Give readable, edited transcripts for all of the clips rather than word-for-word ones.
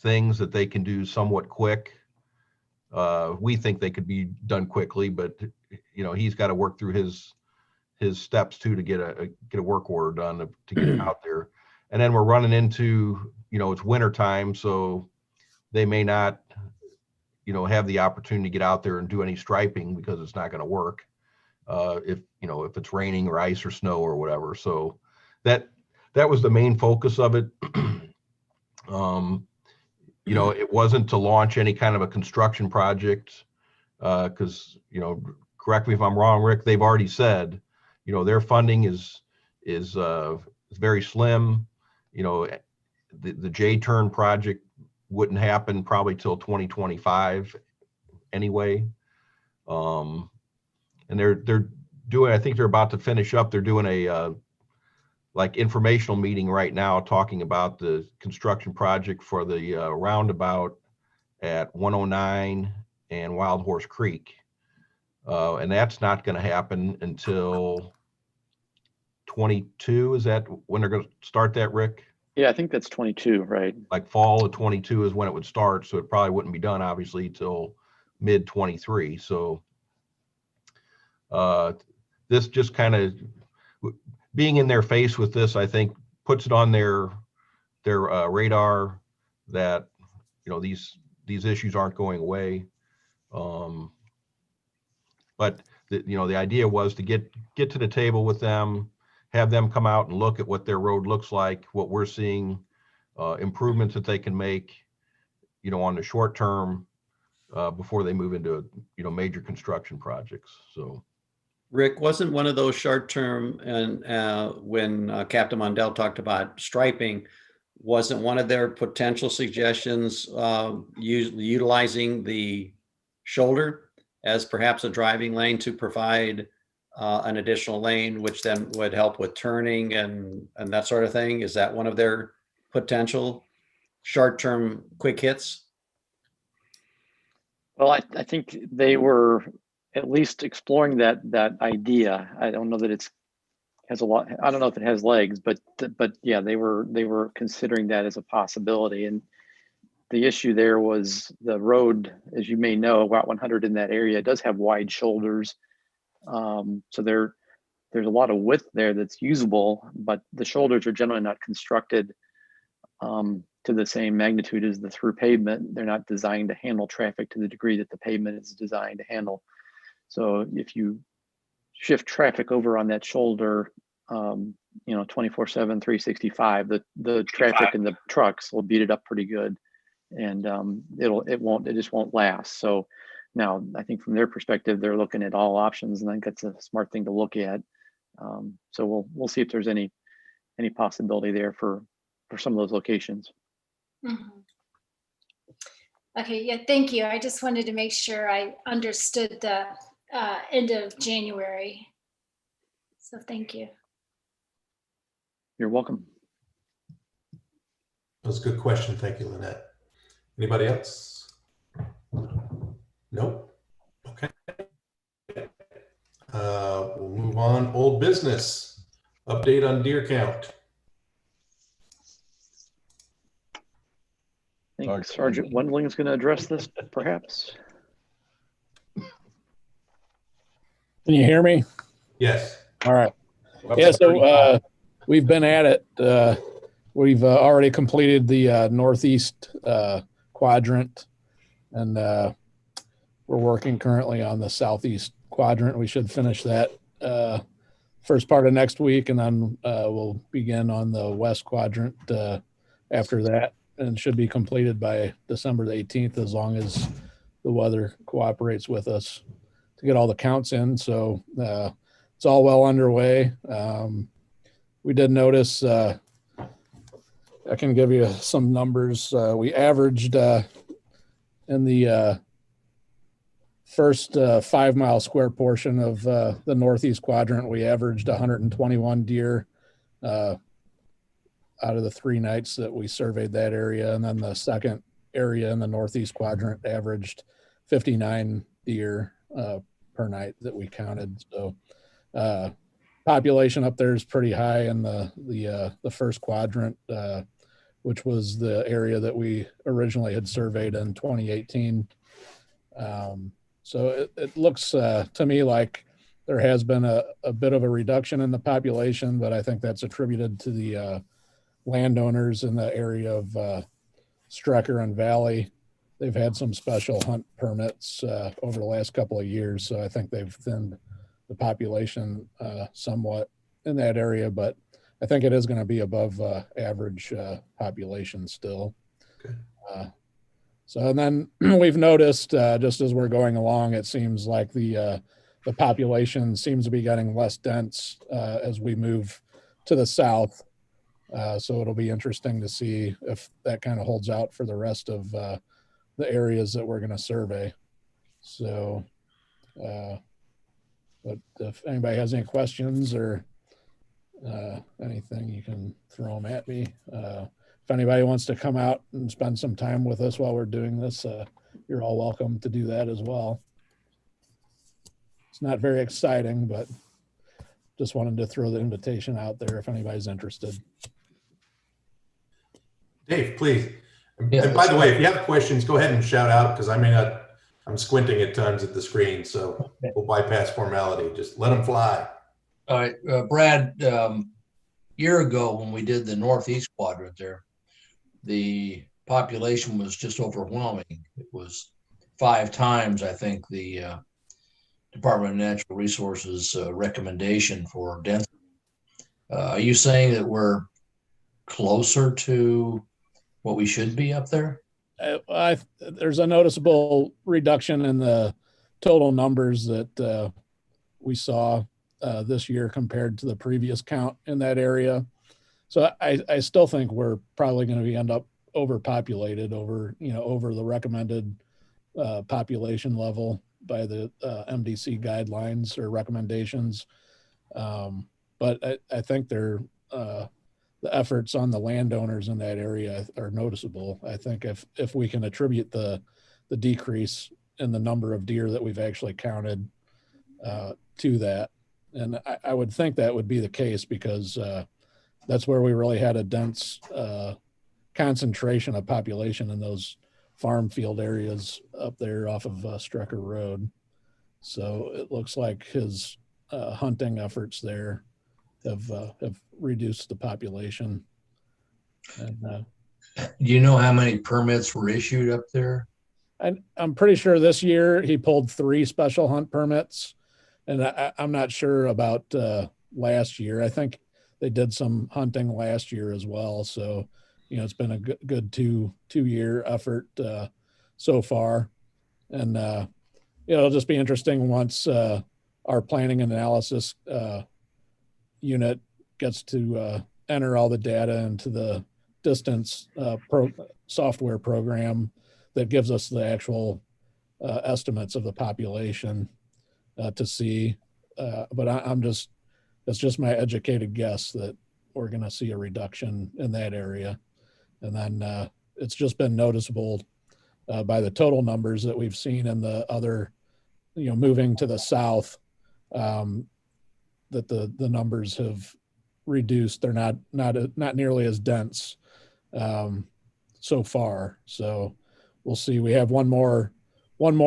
things that they can do somewhat quick. We think they could be done quickly, but he's got to work through his steps too to get a work order done to get it out there. And then we're running into, it's winter time, so they may not, have the opportunity to get out there and do any striping because it's not going to work. If it's raining or ice or snow or whatever. So that was the main focus of it. It wasn't to launch any kind of a construction project, because, correct me if I'm wrong, Rick, they've already said, their funding is very slim. The J-turn project wouldn't happen probably till 2025 anyway. And they're doing, I think they're about to finish up. They're doing a like informational meeting right now talking about the construction project for the roundabout at 109 and Wild Horse Creek. And that's not going to happen until 22. Is that when they're going to start that, Rick? Yeah, I think that's 22, right? Like fall of 22 is when it would start. So it probably wouldn't be done, obviously, till mid 23. So this just kind of being in their face with this, I think, puts it on their radar that, these issues aren't going away. But the idea was to get to the table with them, have them come out and look at what their road looks like, what we're seeing, improvements that they can make, on the short term, before they move into, major construction projects. So, Rick, wasn't one of those short term, and when Captain Mondell talked about striping, wasn't one of their potential suggestions utilizing the shoulder as perhaps a driving lane to provide an additional lane, which then would help with turning and that sort of thing? Is that one of their potential short-term quick hits? Well, I think they were at least exploring that idea. I don't know that it has a lot. I don't know if it has legs, but yeah, they were considering that as a possibility. And the issue there was the road, as you may know, Route 100 in that area does have wide shoulders. So there's a lot of width there that's usable, but the shoulders are generally not constructed to the same magnitude as the through pavement. They're not designed to handle traffic to the degree that the pavement is designed to handle. So if you shift traffic over on that shoulder, 24/7, 365, the traffic and the trucks will beat it up pretty good, and it just won't last. So now I think from their perspective, they're looking at all options, and I think that's a smart thing to look at. So we'll see if there's any possibility there for some of those locations. Mm-hmm. Okay, yeah, thank you. I just wanted to make sure I understood the end of January. So thank you. You're welcome. That was a good question. Thank you, Lynette. Anybody else? Nope. Okay. We'll move on. Old business. Update on deer count. I think Sergeant Wendling is going to address this, perhaps. Can you hear me? Yes. All right. Yeah, so we've been at it. We've already completed the northeast quadrant, and we're working currently on the southeast quadrant. We should finish that first part of next week, and then we'll begin on the west quadrant after that, and should be completed by December the 18th, as long as the weather cooperates with us to get all the counts in. So it's all well underway. We did notice, I can give you some numbers. We averaged in the first 5 mile square portion of the northeast quadrant, we averaged 121 deer out of the 3 nights that we surveyed that area. And then the second area in the northeast quadrant averaged 59 deer per night that we counted. So population up there is pretty high in the first quadrant. which was the area that we originally had surveyed in 2018. So it looks to me like there has been a bit of a reduction in the population, but I think that's attributed to the landowners in the area of Strecker and Valley. They've had some special hunt permits over the last couple of years, so I think they've thinned the population somewhat in that area, but I think it is going to be above average population still. Okay. So, and then we've noticed just as we're going along, it seems like the population seems to be getting less dense as we move to the south. So it'll be interesting to see if that kind of holds out for the rest of the areas that we're going to survey. So, but if anybody has any questions or anything, you can throw them at me. If anybody wants to come out and spend some time with us while we're doing this, you're all welcome to do that as well. It's not very exciting, but just wanted to throw the invitation out there if anybody's interested. Dave, please. Yeah, And by the way, if you have questions, go ahead and shout out because I may not, I'm squinting at times at the screen, so we'll bypass formality. Just let them fly. All right, Brad, year ago when we did the Northeast quadrant there, the population was just overwhelming. It was 5 times, I think, the Department of Natural Resources recommendation for density. Are you saying that we're closer to what we should be up there? There's a noticeable reduction in the total numbers that we saw this year compared to the previous count in that area. So I still think we're probably going to end up overpopulated over the recommended population level by the MDC guidelines or recommendations. But I think the efforts on the landowners in that area are noticeable. I think if we can attribute the decrease in the number of deer that we've actually counted to that, and I would think that would be the case because that's where we really had a dense concentration of population in those farm field areas up there off of Strecker Road. So it looks like his hunting efforts there have reduced the population. And Do you know how many permits were issued up there? I'm pretty sure this year he pulled 3 special hunt permits, and I'm not sure about last year. I think they did some hunting last year as well. So, it's been a good two-year effort so far. And, it'll just be interesting once our planning and analysis unit gets to enter all the data into the distance software program that gives us the actual estimates of the population to see. But it's just my educated guess that we're going to see a reduction in that area. And then it's just been noticeable by the total numbers that we've seen in the other, moving to the south, that the numbers have reduced. They're not nearly as dense so far. So we'll see. We have one more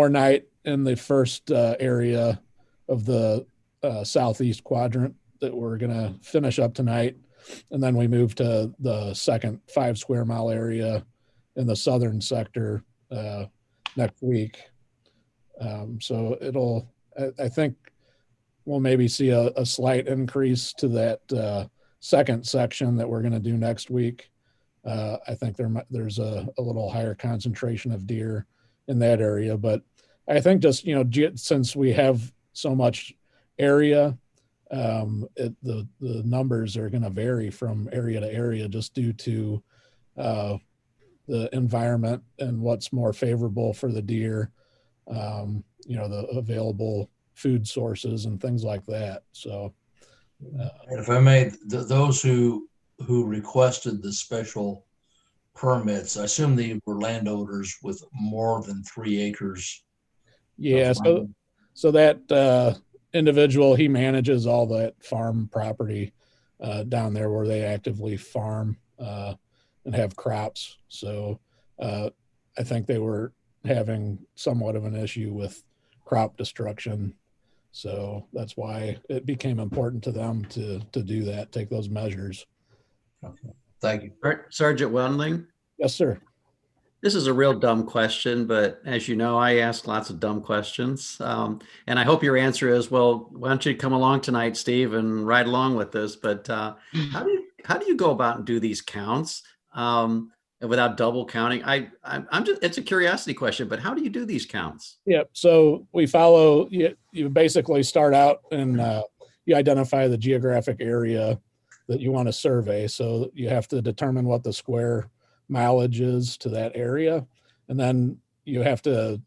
night in the first area of the southeast quadrant that we're going to finish up tonight. And then we move to the second 5 square mile area in the southern sector next week. So I think we'll maybe see a slight increase to that second section that we're going to do next week. I think there's a little higher concentration of deer in that area, but I think just, since we have so much area, the numbers are going to vary from area to area just due to the environment and what's more favorable for the deer, the available food sources and things like that. So, And if I may, those who requested the special permits, I assume they were landowners with more than 3 acres. Yeah. So that individual, he manages all that farm property down there where they actively farm. and have crops. So I think they were having somewhat of an issue with crop destruction. So that's why it became important to them to do that, take those measures. Okay. Thank you. Sergeant Wendling, Yes, sir. this is a real dumb question, but as you know, I ask lots of dumb questions. And I hope your answer is, well, why don't you come along tonight, Steve, and ride along with this? But how do you go about and do these counts without double counting? I'm just, it's a curiosity question, but how do you do these counts? Yeah. So we follow, you basically start out and you identify the geographic area that you want to survey. So you have to determine what the square mileage is to that area. And then you have to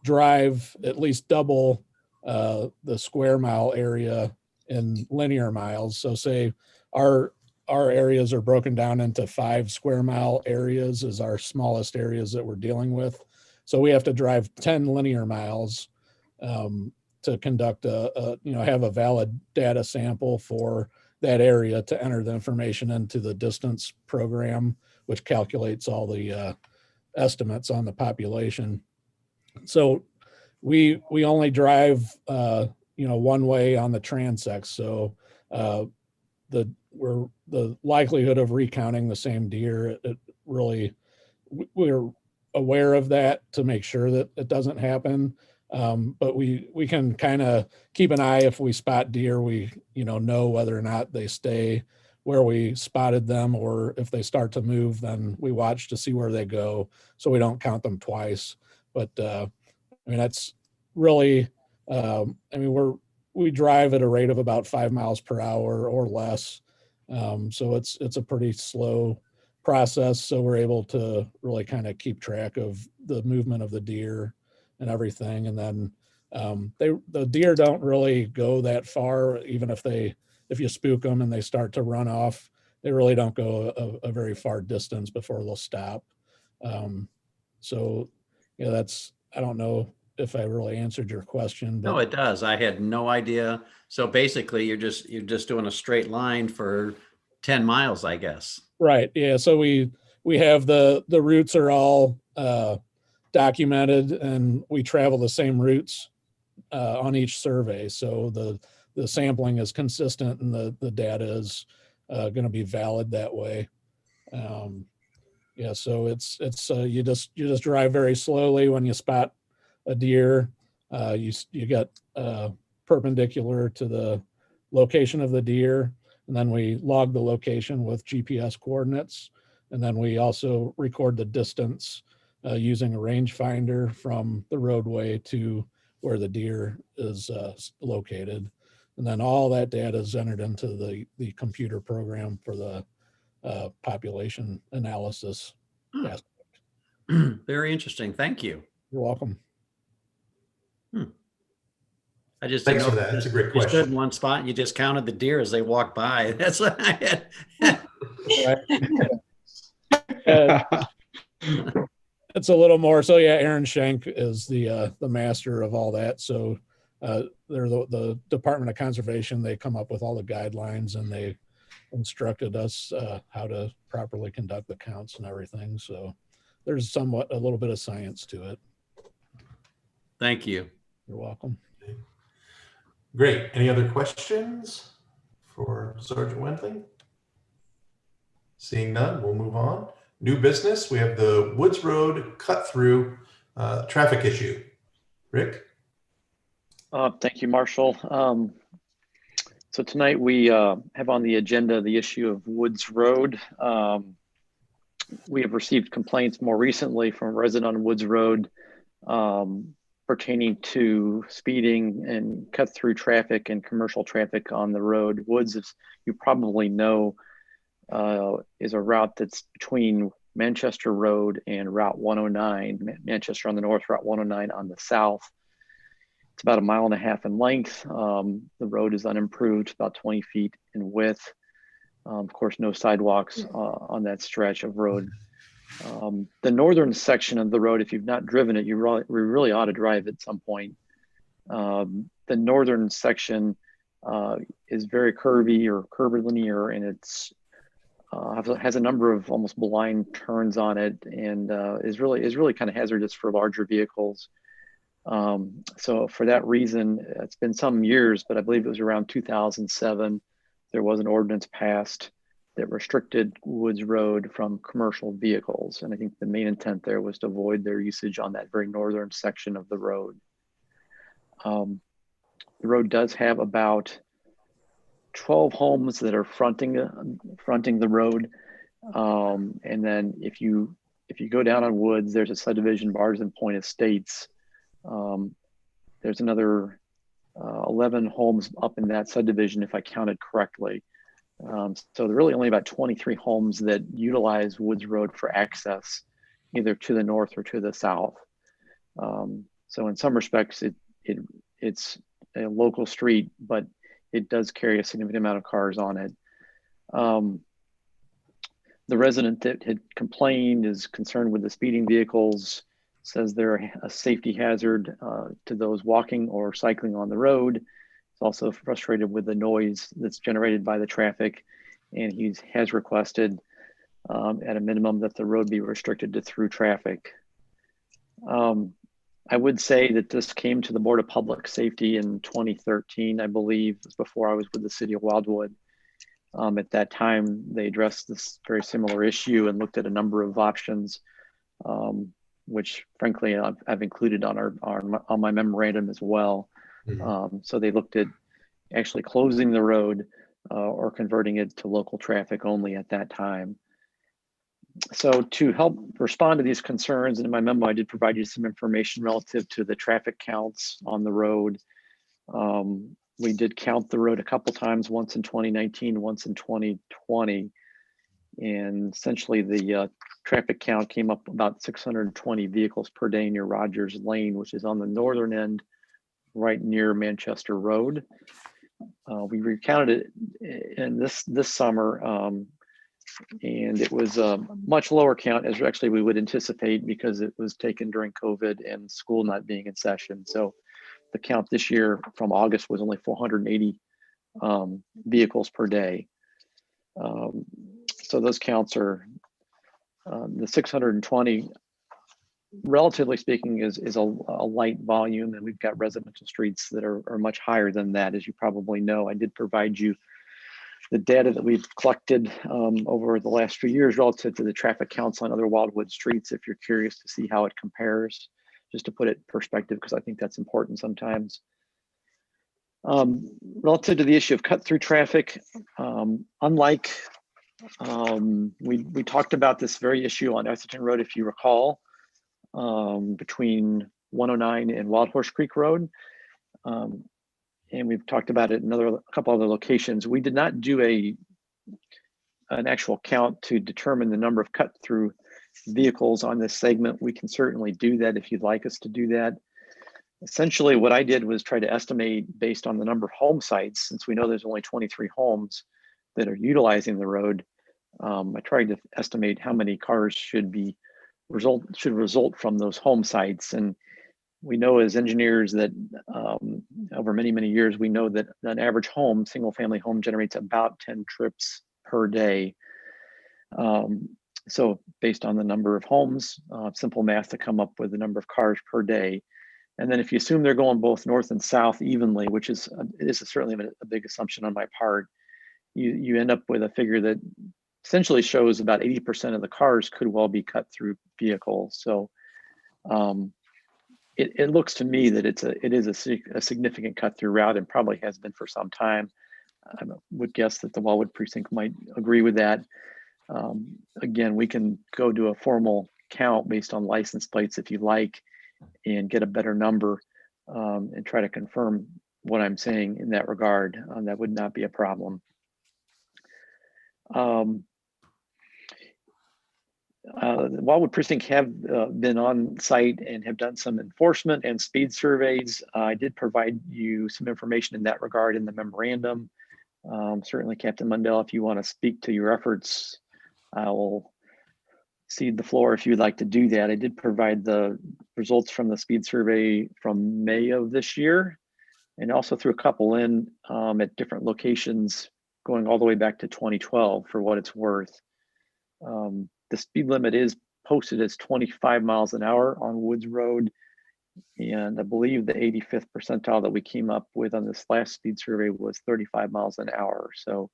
drive at least double the square mile area in linear miles. So say our areas are broken down into 5 square mile areas is our smallest areas that we're dealing with. So we have to drive 10 linear miles to conduct have a valid data sample for that area to enter the information into the distance program, which calculates all the estimates on the population. So we only drive one way on the transects. So the likelihood of recounting the same deer, we're aware of that to make sure that it doesn't happen. But we can kind of keep an eye if we spot deer, we know whether or not they stay where we spotted them, or if they start to move, then we watch to see where they go, so we don't count them twice. But that's really, we drive at a rate of about 5 miles per hour or less. So it's a pretty slow process. So we're able to really kind of keep track of the movement of the deer and everything. And then the deer don't really go that far, even if you spook them and they start to run off, they really don't go a very far distance before they'll stop. So I don't know if I really answered your question. But No, it does. I had no idea. So basically you're just doing a straight line for 10 miles, I guess. Right. Yeah. So we have the routes are all documented, and we travel the same routes on each survey. So the sampling is consistent, and the data is going to be valid that way. So it's you just drive very slowly when you spot a deer. You get perpendicular to the location of the deer, and then we log the location with GPS coordinates, and then we also record the distance using a rangefinder from the roadway to where the deer is located. And then all that data is entered into the computer program for the population analysis. Yes. Very interesting. Thank you. You're welcome. I just Thanks didn't for know that. That's a great you stood question. in one spot and you just counted the deer as they walked by. That's what I had. It's a little more. So yeah, Aaron Schenk is the master of all that. So they're the Department of Conservation. They come up with all the guidelines, and they instructed us how to properly conduct the counts and everything. So there's a little bit of science to it. Thank you. You're welcome. Great. Any other questions for Sergeant Wendling? Seeing none, we'll move on. New business, we have the Woods Road cut through traffic issue. Rick? Thank you, Marshall. So tonight we have on the agenda the issue of Woods Road. We have received complaints more recently from a resident on Woods Road pertaining to speeding and cut through traffic and commercial traffic on the road. Woods, as you probably know, is a route that's between Manchester Road and Route 109, Manchester on the north, Route 109 on the south. It's about 1.5 miles in length. The road is unimproved, about 20 feet in width. Of course, no sidewalks on that stretch of road. The northern section of the road, if you've not driven it, you really ought to drive it at some point. The northern section is very curvy or curvilinear, and it's has a number of almost blind turns on it, and is really kind of hazardous for larger vehicles. So for that reason, it's been some years, but I believe it was around 2007, there was an ordinance passed that restricted Woods Road from commercial vehicles. And I think the main intent there was to avoid their usage on that very northern section of the road. The road does have about 12 homes that are fronting the road. And then if you go down on Woods, there's a subdivision, Marsden Point Estates. There's another 11 homes up in that subdivision, if I counted correctly. So there are really only about 23 homes that utilize Woods Road for access, either to the north or to the south. So in some respects, it's a local street, but it does carry a significant amount of cars on it. The resident that had complained is concerned with the speeding vehicles, says they're a safety hazard to those walking or cycling on the road. He's also frustrated with the noise that's generated by the traffic, and he has requested at a minimum that the road be restricted to through traffic. I would say that this came to the Board of Public Safety in 2013, I believe. It was before I was with the City of Wildwood. At that time, they addressed this very similar issue and looked at a number of options, which frankly I've included on my memorandum as well. So they looked at actually closing the road or converting it to local traffic only at that time. So to help respond to these concerns, and in my memo, I did provide you some information relative to the traffic counts on the road. We did count the road a couple times, once in 2019, once in 2020. And essentially the traffic count came up about 620 vehicles per day near Rogers Lane, which is on the northern end, right near Manchester Road. We recounted it in this summer, and it was a much lower count as actually we would anticipate, because it was taken during COVID and school not being in session. So the count this year from August was only 480 vehicles per day. So those counts are the 620, relatively speaking, is a light volume, and we've got residential streets that are much higher than that, as you probably know. I did provide you the data that we've collected over the last few years relative to the traffic counts on other Wildwood streets, if you're curious to see how it compares, just to put it in perspective, because I think that's important sometimes. Relative to the issue of cut-through traffic, unlike we talked about this very issue on Esselstyn Road, if you recall, between 109 and Wild Horse Creek Road. And we've talked about it in a couple other locations. We did not do an actual count to determine the number of cut-through vehicles on this segment. We can certainly do that if you'd like us to do that. Essentially, what I did was try to estimate based on the number of home sites, since we know there's only 23 homes that are utilizing the road. I tried to estimate how many cars should result from those home sites. And we know as engineers that over many, many years, we know that an average home, single family home, generates about 10 trips per day. So based on the number of homes, simple math to come up with the number of cars per day. And then if you assume they're going both north and south evenly, which is certainly a big assumption on my part, you end up with a figure that essentially shows about 80% of the cars could well be cut through vehicles. So it looks to me that it is a significant cut through route, and probably has been for some time. I would guess that the Wildwood precinct might agree with that. Again, we can go do a formal count based on license plates if you like, and get a better number and try to confirm what I'm saying in that regard. That would not be a problem. The Wildwood precinct have been on site and have done some enforcement and speed surveys. I did provide you some information in that regard in the memorandum. Certainly, Captain Mundell, if you want to speak to your efforts, I will cede the floor if you'd like to do that. I did provide the results from the speed survey from May of this year, and also threw a couple in at different locations going all the way back to 2012 for what it's worth. The speed limit is posted as 25 miles an hour on Woods Road. And I believe the 85th percentile that we came up with on this last speed survey was 35 miles an hour. So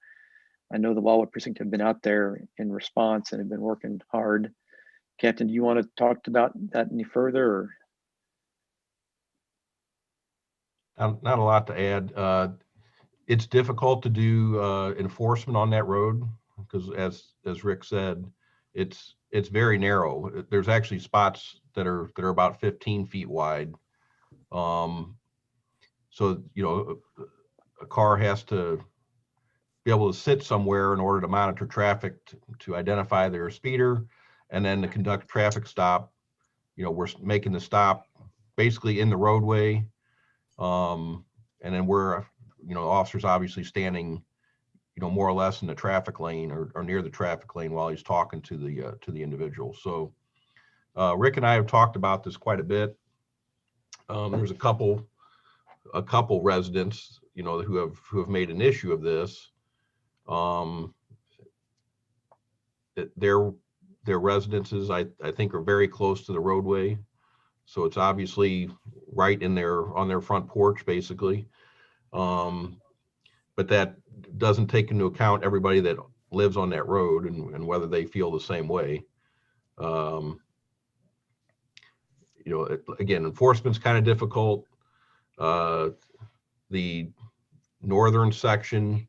I know the Wildwood Precinct have been out there in response and have been working hard. Captain, do you want to talk about that any further? Or? Not a lot to add. It's difficult to do enforcement on that road because, as Rick said, it's very narrow. There's actually spots that are about 15 feet wide. So a car has to be able to sit somewhere in order to monitor traffic to identify their speeder, and then to conduct traffic stop. We're making the stop basically in the roadway, and then we're officers obviously standing more or less in the traffic lane or near the traffic lane while he's talking to the individual. So Rick and I have talked about this quite a bit. There's a couple residents who have made an issue of this. Their residences I think are very close to the roadway, so it's obviously right on their front porch basically. But that doesn't take into account everybody that lives on that road and whether they feel the same way. Again, enforcement's kind of difficult. The northern section,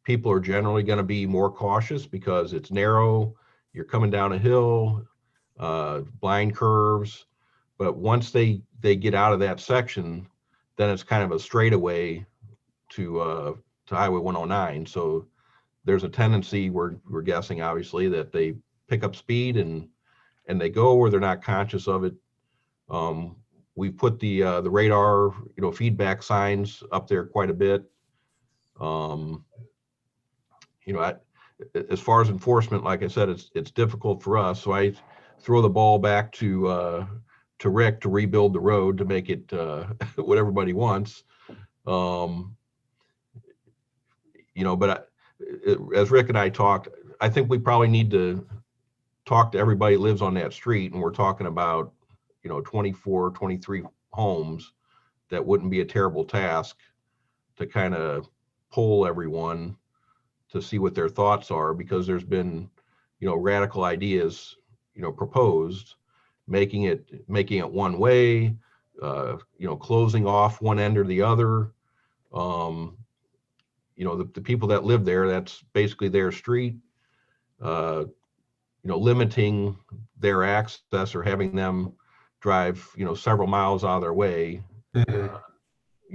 people are generally going to be more cautious because it's narrow. You're coming down a hill, blind curves. But once they get out of that section, then it's kind of a straightaway to Highway 109. So there's a tendency, we're guessing obviously, that they pick up speed and they go where they're not conscious of it. We've put the radar feedback signs up there quite a bit. As far as enforcement, like I said, it's difficult for us. So I throw the ball back to Rick to rebuild the road to make it what everybody wants. But as Rick and I talked, I think we probably need to talk to everybody who lives on that street, and we're talking about 24, 23 homes. That wouldn't be a terrible task to kind of poll everyone to see what their thoughts are, because there's been radical ideas proposed, making it one way, closing off one end or the other. The people that live there, that's basically their street. Limiting their access or having them drive several miles out of their way.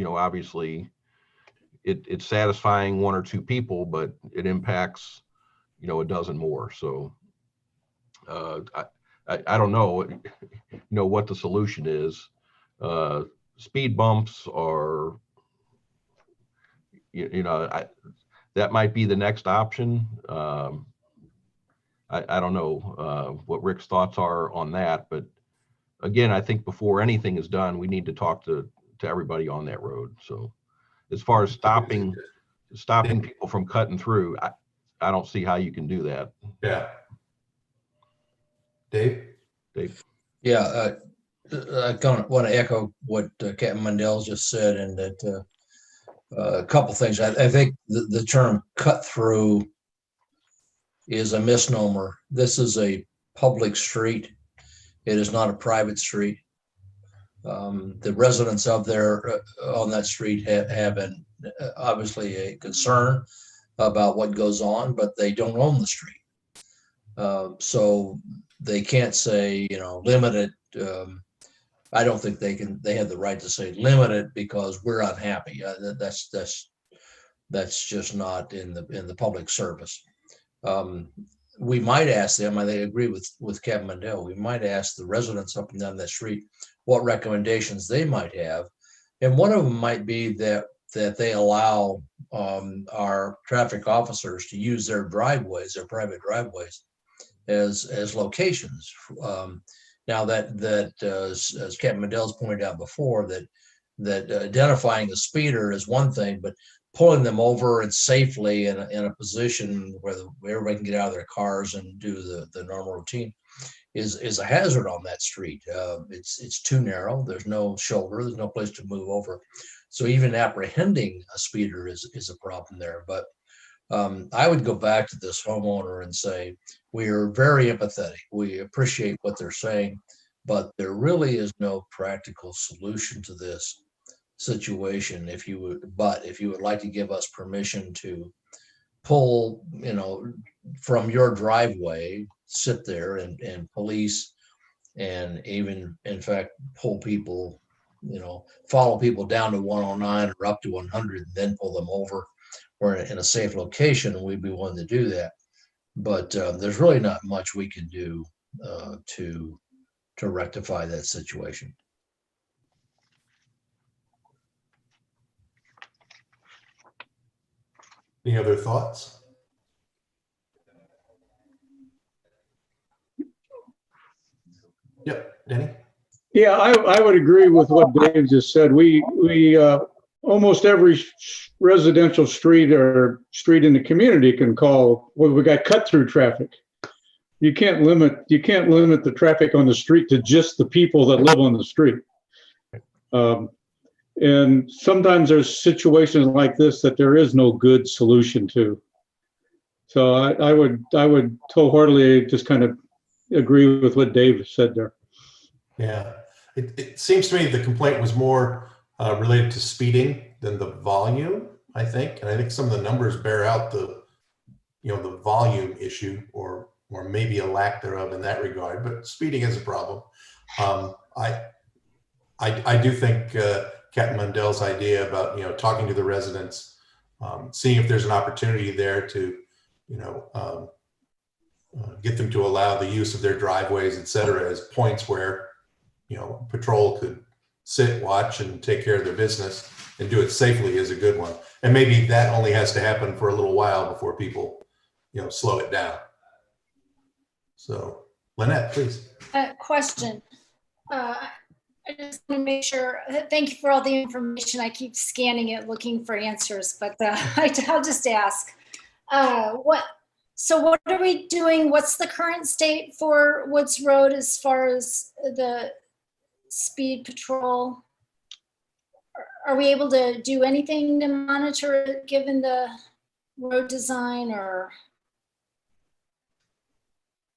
Obviously it's satisfying one or two people, but it impacts a dozen more. So I don't know what the solution is. Speed bumps are that might be the next option. I don't know what Rick's thoughts are on that, but again, I think before anything is done, we need to talk to everybody on that road. So as far as stopping people from cutting through, I don't see how you can do that. Yeah. Dave? Yeah, I kind of want to echo what Captain Mundell just said, and that a couple things. I think the term cut through is a misnomer. This is a public street. It is not a private street. The residents of there on that street have obviously a concern about what goes on, but they don't own the street. So they can't say, limit it. I don't think they have the right to say limit it because we're unhappy. That's just not in the public service. We might ask them, I agree with Captain Mundell, we might ask the residents up and down that street what recommendations they might have. And one of them might be that they allow our traffic officers to use their driveways, their private driveways, as locations. Now that as Captain Mundell's pointed out before, that identifying the speeder is one thing, but pulling them over and safely in a position where everybody can get out of their cars and do the normal routine is a hazard on that street. It's too narrow. There's no shoulder. There's no place to move over. So even apprehending a speeder is a problem there. But I would go back to this homeowner and say, we are very empathetic. We appreciate what they're saying, but there really is no practical solution to this situation. If you would like to give us permission to pull, from your driveway, sit there and police, and even in fact pull people, follow people down to 109 or up to 100 and then pull them over or in a safe location, we'd be willing to do that. But there's really not much we can do to rectify that situation. Any other thoughts? Yep, Denny? Yeah, I would agree with what Dave just said. We almost every residential street or street in the community can call, well, we got cut through traffic. You can't limit the traffic on the street to just the people that live on the street. And sometimes there's situations like this that there is no good solution to. So I would wholeheartedly just kind of agree with what Dave said there. Yeah, it seems to me the complaint was more related to speeding than the volume, I think. And I think some of the numbers bear out the volume issue or maybe a lack thereof in that regard, but speeding is a problem. I do think Captain Mundell's idea about, talking to the residents, seeing if there's an opportunity there to, get them to allow the use of their driveways, et cetera, as points where, patrol could sit, watch, and take care of their business and do it safely is a good one. And maybe that only has to happen for a little while before people, slow it down. So, Lynette, please. Question. I just want to make sure, thank you for all the information. I keep scanning it, looking for answers, but I'll just ask. So what are we doing? What's the current state for Woods Road as far as the speed patrol? Are we able to do anything to monitor it given the road design or?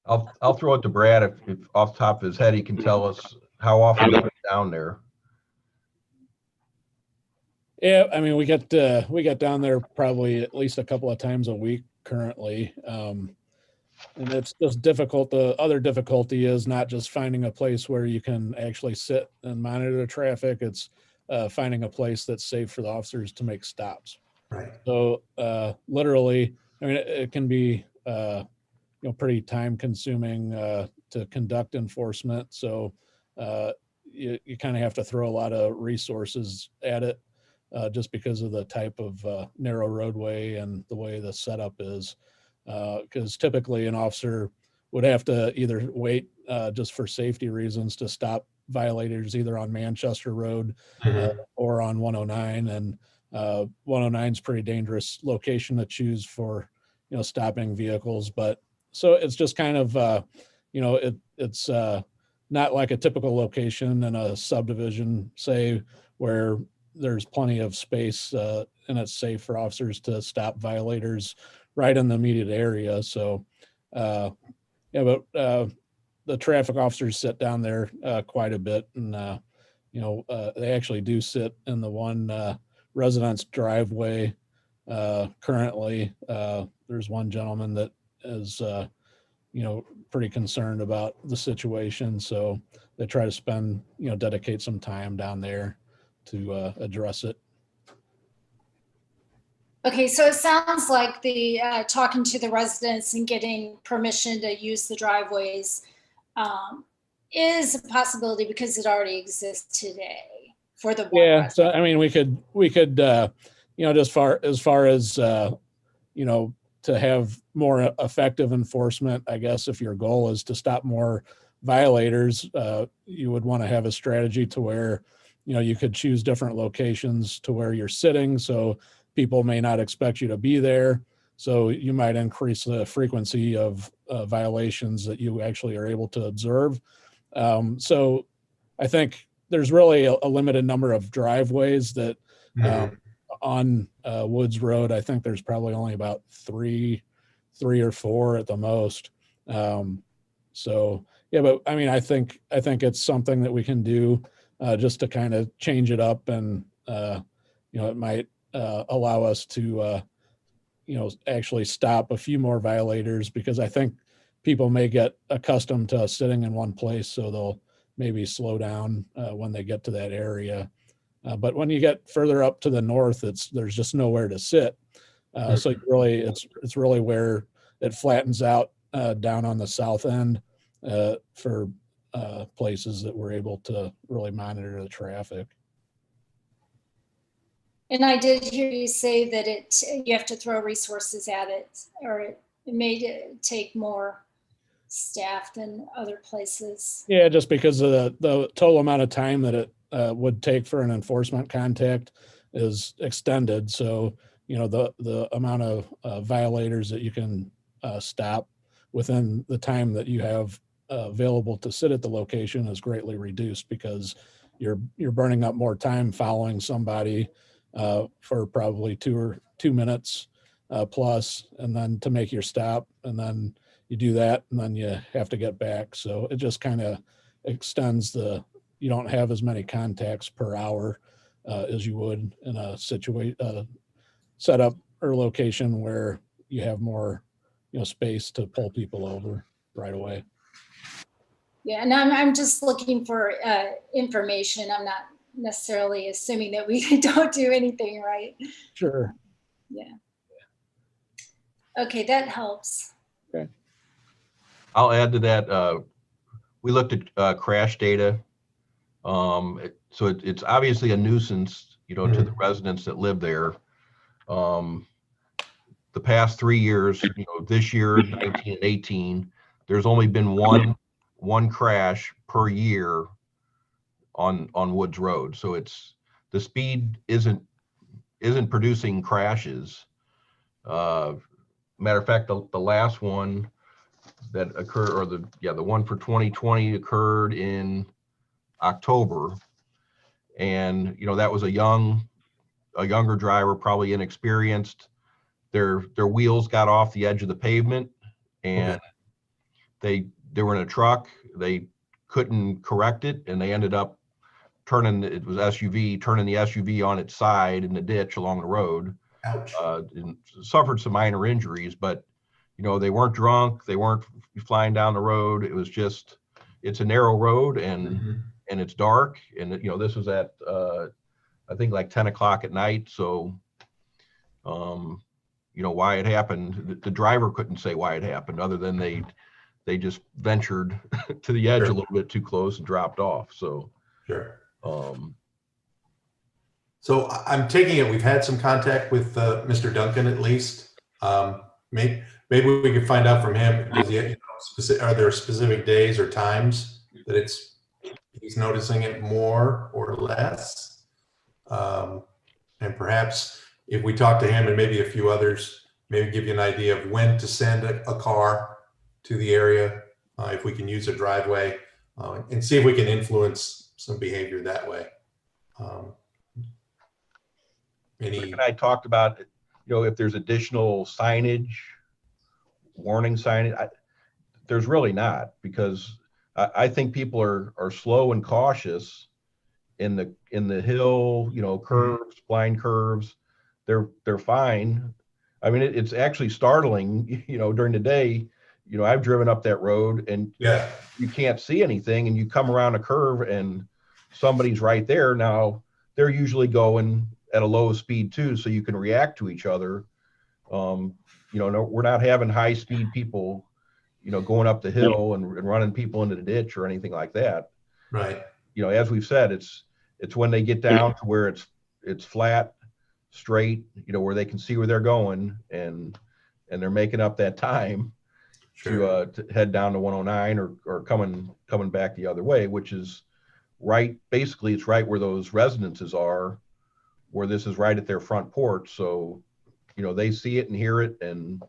I'll throw it to Brad if off the top of his head he can tell us how often he's been down there. Yeah, I mean, we get down there probably at least a couple of times a week currently. And it's just difficult. The other difficulty is not just finding a place where you can actually sit and monitor the traffic. It's finding a place that's safe for the officers to make stops. Right. So literally, I mean, it can be, pretty time consuming to conduct enforcement. So you kind of have to throw a lot of resources at it just because of the type of narrow roadway and the way the setup is. Because typically an officer would have to either wait just for safety reasons to stop violators either on Manchester Road or on 109. And 109 is a pretty dangerous location to choose for, stopping vehicles. But so it's just kind of, it's not like a typical location in a subdivision, say, where there's plenty of space and it's safe for officers to stop violators right in the immediate area. So, but the traffic officers sit down there quite a bit, and they actually do sit in the one residence driveway currently. There's one gentleman that is, pretty concerned about the situation, so they try to spend, dedicate some time down there to address it. Okay, so it sounds like the talking to the residents and getting permission to use the driveways is a possibility because it already exists today for the one Yeah. resident. So I mean, we could just as far as to have more effective enforcement, I guess if your goal is to stop more violators, you would want to have a strategy to where you could choose different locations to where you're sitting. So people may not expect you to be there. So you might increase the frequency of violations that you actually are able to observe. So I think there's really a limited number of driveways that on Woods Road. I think there's probably only about three or four at the most. So yeah, but I mean, I think it's something that we can do just to kind of change it up, and it might allow us to actually stop a few more violators, because I think people may get accustomed to sitting in one place, so they'll maybe slow down when they get to that area. But when you get further up to the north, there's just nowhere to sit. So it's really where it flattens out down on the south end for places that we're able to really monitor the traffic. And I did hear you say that you have to throw resources at it, or it may take more staff than other places. Yeah, just because of the total amount of time that it would take for an enforcement contact is extended. So, the amount of violators that you can stop within the time that you have available to sit at the location is greatly reduced, because you're burning up more time following somebody for probably 2 minutes plus, and then to make your stop, and then you do that, and then you have to get back. So it just kind of extends you don't have as many contacts per hour as you would in a setup or location where you have more, space to pull people over right away. Yeah, and I'm just looking for information. I'm not necessarily assuming that we don't do anything right. Sure. Yeah. Okay, that helps. Okay. I'll add to that. We looked at crash data. So it's obviously a nuisance, to the residents that live there. The past 3 years, this year, 19 and 18, there's only been one crash per year on Woods Road. So the speed isn't producing crashes. Matter of fact, the last one that occurred, or the one for 2020 occurred in October, and that was a younger driver, probably inexperienced. Their wheels got off the edge of the pavement, and they were in a truck. They couldn't correct it, and they ended up turning the SUV on its side in the ditch along the road. Ouch. And suffered some minor injuries, but they weren't drunk. They weren't flying down the road. It was just, it's a narrow road, and it's dark, and this was at I think like 10 o'clock at night. So why it happened, the driver couldn't say why it happened, other than they just ventured to the edge a little bit too close and dropped off. So sure. So I'm taking it we've had some contact with Mr. Duncan at least. Maybe we can find out from him. Does he, are there specific days or times that he's noticing it more or less? And perhaps if we talk to him and maybe a few others, maybe give you an idea of when to send a car to the area, if we can use a driveway, and see if we can influence some behavior that way. Rick and I talked about, if there's additional signage, warning signage. There's really not, because I think people are slow and cautious in the hill, curves, blind curves. They're fine. I mean, it's actually startling, during the day. I've driven up that road, and you can't see anything, and you come around a curve and somebody's right there. Now they're usually going at a low speed too, so you can react to each other. No, we're not having high speed people, going up the hill and running people into the ditch or anything like that. Right. As we've said, it's when they get down to where it's flat, straight, where they can see where they're going, and they're making up that time to head down to 109 or coming back the other way, which is right. Basically, it's right where those residences are, where this is right at their front porch. So, you know, they see it and hear it, and,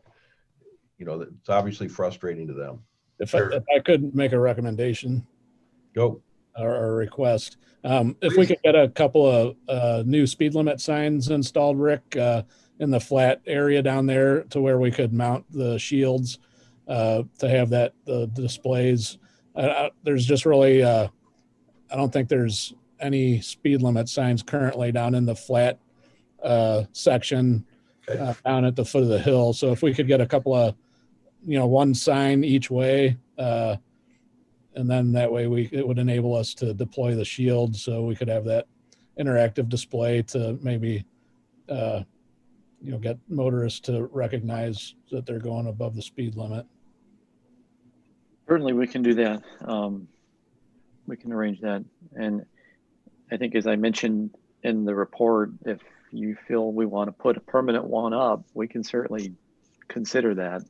you know, it's obviously frustrating to them. If Sure. I could make a recommendation Go. or a request, if we could get a couple of new speed limit signs installed, Rick, in the flat area down there to where we could mount the shields to have that the displays. There's just really, I don't think there's any speed limit signs currently down in the flat section down at the foot of the hill. So if we could get a couple of, you know, one sign each way, and then that way it would enable us to deploy the shield, so we could have that interactive display to maybe, you know, get motorists to recognize that they're going above the speed limit. Certainly, we can do that. We can arrange that. And I think, as I mentioned in the report, if you feel we want to put a permanent one up, we can certainly consider that,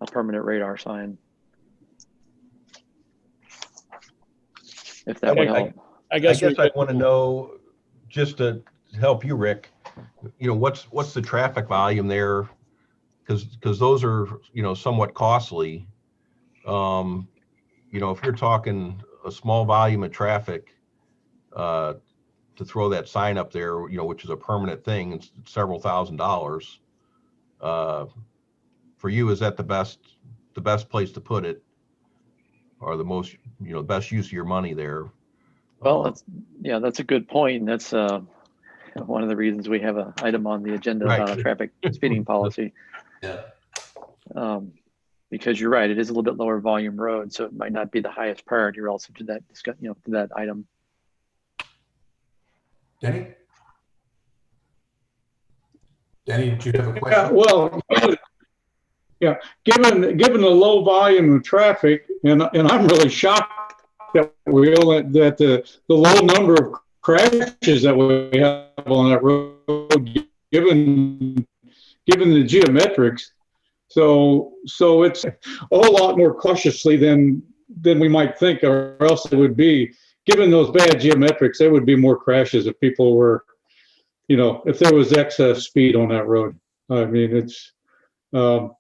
a permanent radar sign. If that would help. I guess I want to know, just to help you, Rick, you know, what's the traffic volume there? Because those are, you know, somewhat costly. You know, if you're talking a small volume of traffic, to throw that sign up there, you know, which is a permanent thing, it's several $1,000s. For you, is that the best place to put it, or the most, you know, best use of your money there? Well, that's a good point. And that's one of the reasons we have an item on the agenda about a traffic speeding policy. Yeah. Because you're right, it is a little bit lower volume road, so it might not be the highest priority relative to that, you know, to that item. Denny, did you have a question? Yeah, well, yeah, given the low volume of traffic, and I'm really shocked that the low number of crashes that we have on that road, given the geometrics. So it's a whole lot more cautiously than we might think, or else it would be. Given those bad geometrics, there would be more crashes if people were, you know, if there was excess speed on that road. I mean, it's so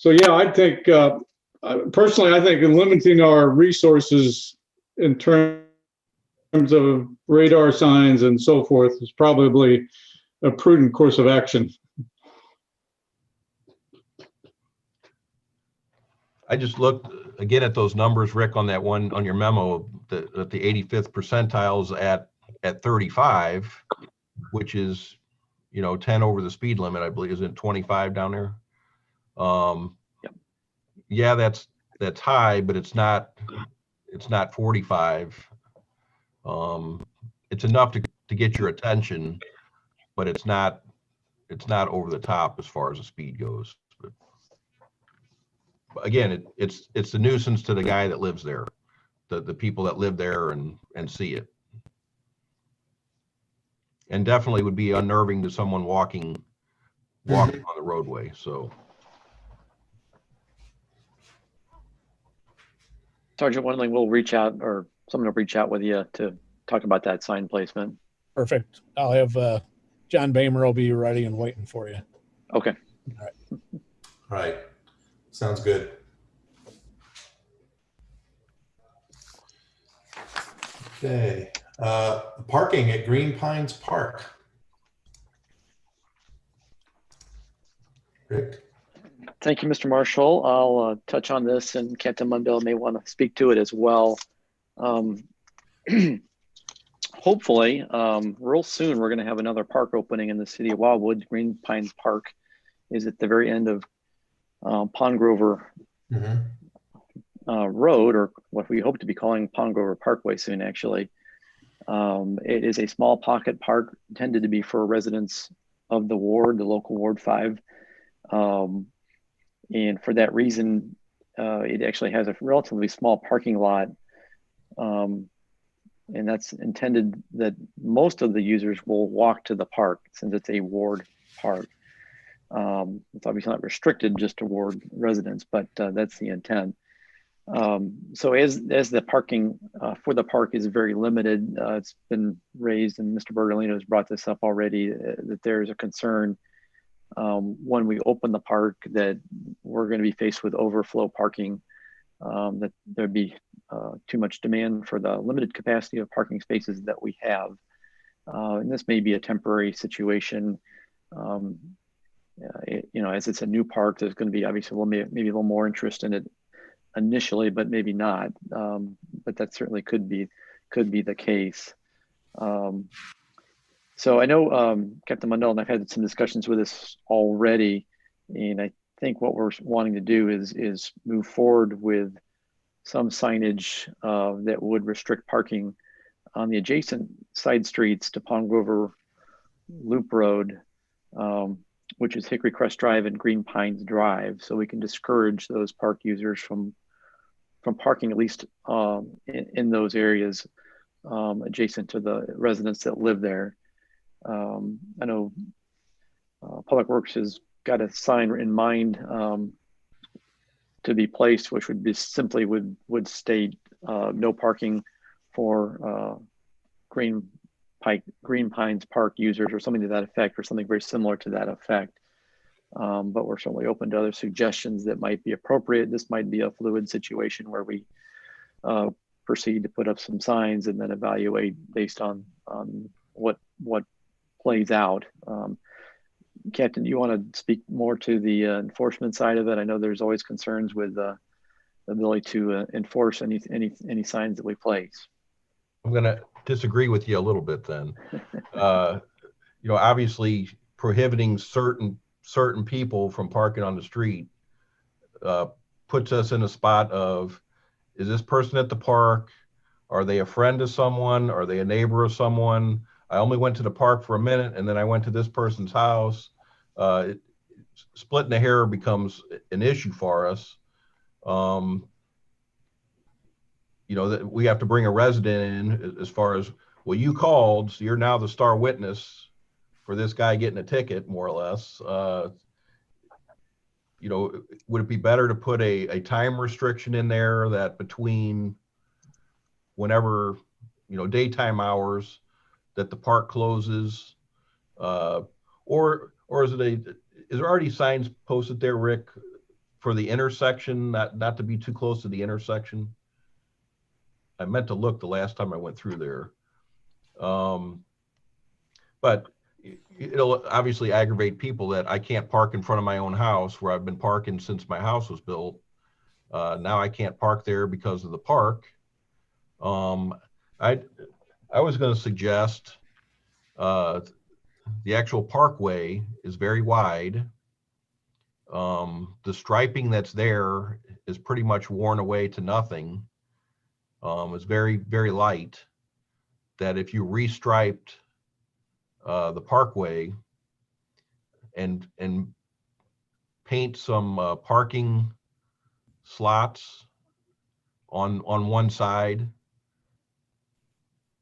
yeah. I think personally, I think limiting our resources in terms of radar signs and so forth is probably a prudent course of action. I just looked again at those numbers, Rick, on that one, on your memo, that the 85th percentile is at 35, which is, you know, 10 over the speed limit, I believe. Isn't 25 down there? Yep. Yeah, that's high, but it's not 45. It's enough to get your attention, but it's not over the top as far as the speed goes. But again, it's the nuisance to the guy that lives there, the people that live there and see it. And definitely would be unnerving to someone walking on the roadway. So, Sergeant Wendling will reach out, or someone will reach out with you to talk about that sign placement. Perfect. I'll have John Bamer will be ready and waiting for you. Okay. All right. All right. Sounds good. Okay. Parking at Green Pines Park. Rick? Thank you, Mr. Marshall. I'll touch on this, and Captain Mundell may want to speak to it as well. Hopefully, real soon, we're going to have another park opening in the city of Wildwood. Green Pines Park is at the very end of Pond Grover Road, or what we hope to be calling Pond Grover Parkway soon, actually. It is a small pocket park intended to be for residents of the ward, the local Ward 5. And for that reason, it actually has a relatively small parking lot. And that's intended that most of the users will walk to the park, since it's a ward park. It's obviously not restricted just to ward residents, but that's the intent. So as the parking for the park is very limited, it's been raised, and Mr. Bertolino has brought this up already, that there's a concern when we open the park that we're going to be faced with overflow parking, that there'd be too much demand for the limited capacity of parking spaces that we have. And this may be a temporary situation. As it's a new park, there's going to be obviously maybe a little more interest in it initially, but maybe not. But that certainly could be the case. So I know Captain Mundell and I've had some discussions with this already, and I think what we're wanting to do is move forward with some signage that would restrict parking on the adjacent side streets to Palm Grover Loop Road, which is Hickory Crest Drive and Green Pines Drive, so we can discourage those park users from parking, at least in those areas adjacent to the residents that live there. I know Public Works has got a sign in mind to be placed, which would be simply would state no parking for Green Pines Park users, or something to that effect, or something very similar to that effect. But we're certainly open to other suggestions that might be appropriate. This might be a fluid situation where we proceed to put up some signs and then evaluate based on what plays out. Captain, do you want to speak more to the enforcement side of it? I know there's always concerns with the ability to enforce any signs that we place. I'm going to disagree with you a little bit then. Obviously prohibiting certain people from parking on the street puts us in a spot of, is this person at the park? Are they a friend of someone? Are they a neighbor of someone? I only went to the park for a minute and then I went to this person's house. Splitting the hair becomes an issue for us. That we have to bring a resident in as far as, well, you called, so you're now the star witness for this guy getting a ticket, more or less. Would it be better to put a time restriction in there that between whenever, daytime hours that the park closes, or is there already signs posted there, Rick, for the intersection, not to be too close to the intersection? I meant to look the last time I went through there. But it'll obviously aggravate people that I can't park in front of my own house where I've been parking since my house was built. Now I can't park there because of the park. I was going to suggest the actual parkway is very wide. The striping that's there is pretty much worn away to nothing. It's very, very light. That if you restriped the parkway and paint some parking slots on one side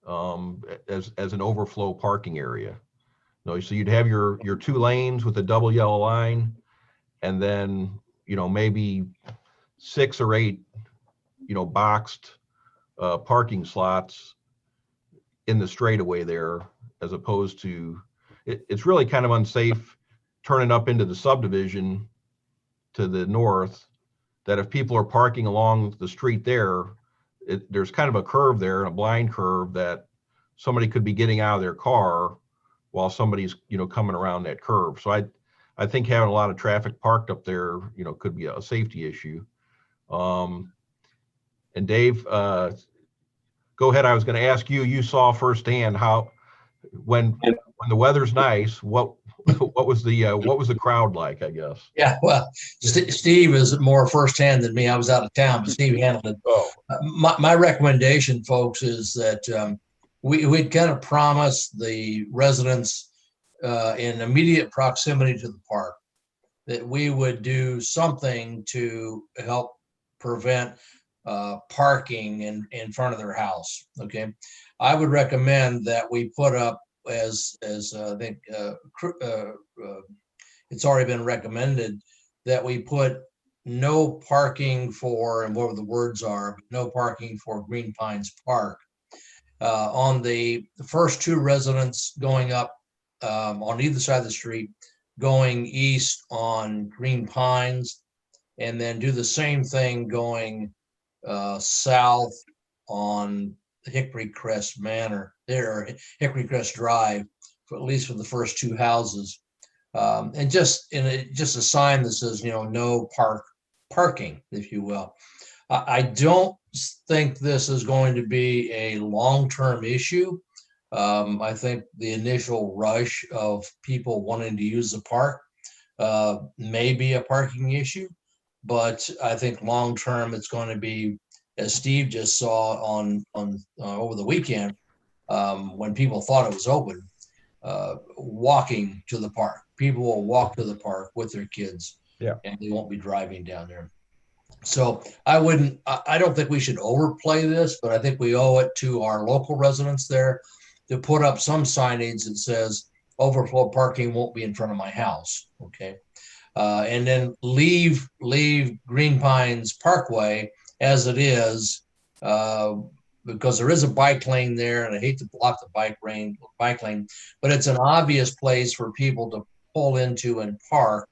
as an overflow parking area. So you'd have your 2 lanes with a double yellow line, and then maybe 6 or 8 boxed parking slots in the straightaway there, as opposed to it's really kind of unsafe turning up into the subdivision to the north, that if people are parking along the street there, there's kind of a curve there, and a blind curve, that somebody could be getting out of their car while somebody's coming around that curve. So I think having a lot of traffic parked up there could be a safety issue. And Dave, go ahead. I was going to ask you saw firsthand how when the weather's nice, what was the crowd like, I guess? Yeah, well, Steve is more firsthand than me. I was out of town, but Steve handled it. My recommendation, folks, is that we'd kind of promise the residents in immediate proximity to the park that we would do something to help prevent parking in front of their house. Okay, I would recommend that we put up, as I think it's already been recommended, that we put no parking for, and whatever the words are, no parking for Green Pines Park. On the first two residents going up on either side of the street, going east on Green Pines, and then do the same thing going south on Hickory Crest Manor, there, Hickory Crest Drive, for at least for the first two houses. And just a sign that says, no parking, if you will. I don't think this is going to be a long-term issue. I think the initial rush of people wanting to use the park may be a parking issue, but I think long-term it's going to be, as Steve just saw on over the weekend, when people thought it was open, walking to the park. People will walk to the park with their kids, and they won't be driving down there. So I don't think we should overplay this, but I think we owe it to our local residents there to put up some signage that says overflow parking won't be in front of my house. Okay. And then leave Green Pines Parkway as it is, because there is a bike lane there, and I hate to block the bike lane, but it's an obvious place for people to pull into and park